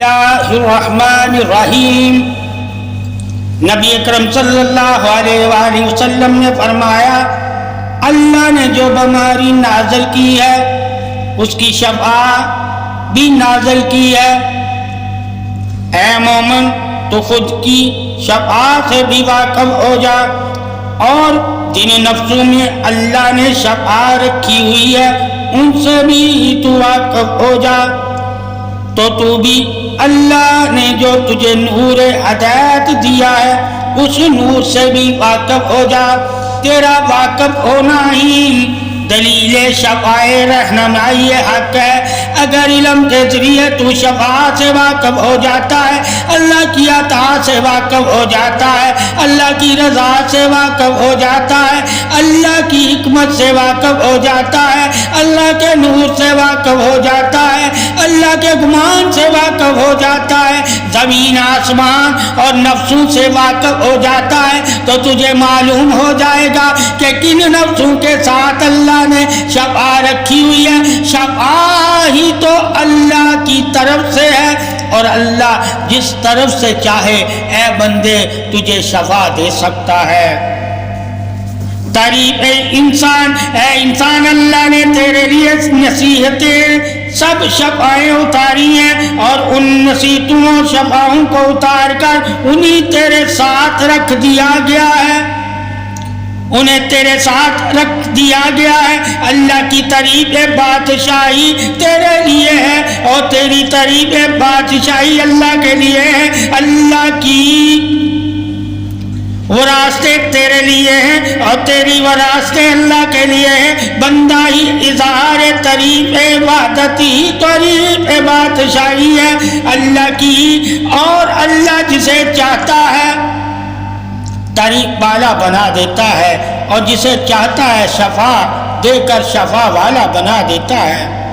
الرحمن الرحیم۔ نبی اکرم صلی اللہ علیہ وآلہ وسلم نے فرمایا، اللہ نے جو بیماری نازل کی ہے اس کی شفا بھی نازل کی ہے۔ اے مومن، تو خود کی شفا سے بھی واقف ہو جا، اور جن نفسوں میں اللہ نے شفا رکھی ہوئی ہے ان سے بھی تو واقف ہو جا۔ تو بھی اللہ نے جو تجھے نور ہدایت دیا ہے اس نور سے بھی واقف ہو جا۔ تیرا واقف ہونا ہی دلیل شفاء رہنمائی حق ہے۔ اگر علم کے ذریعے تو شفاء سے واقف ہو جاتا ہے، اللہ کی عطا سے واقف ہو جاتا ہے، اللہ کی رضا سے واقف ہو جاتا ہے، اللہ کی حکمت سے واقف ہو جاتا ہے، اللہ کے نور سے واقف ہو جاتا ہے، اللہ کے گمان سے واقف ہو جاتا ہے، زمین آسمان اور نفسوں سے واقف ہو جاتا ہے، تو تجھے معلوم ہو جائے گا کہ کن نفسوں کے ساتھ اللہ نے شفا رکھی ہوئی ہے۔ شفا ہی تو اللہ کی طرف سے ہے، اور اللہ جس طرف سے چاہے اے بندے تجھے شفا دے سکتا ہے۔ تعریف انسان، اے انسان، اللہ نے تیرے لیے نصیحتیں سب شفاعیں اتاری ہیں، اور ان نصیحتوں اور شفاعوں کو اتار کر انہیں تیرے ساتھ رکھ دیا گیا ہے، انہیں تیرے ساتھ رکھ دیا گیا ہے۔ اللہ کی تعریف بادشاہی تیرے لیے ہے، اور تیری تعریف بادشاہی اللہ کے لیے ہے۔ اللہ کی وراثتیں تیرے لیے ہیں، اور تیری وراثتیں اللہ کے لیے ہیں۔ بندہ ہی اظہار تعریف وحدت ہی تعریف بادشاہی ہے اللہ کی، اور اللہ جسے چاہتا ہے تعریف والا بنا دیتا ہے، اور جسے چاہتا ہے شفا دے کر شفا والا بنا دیتا ہے۔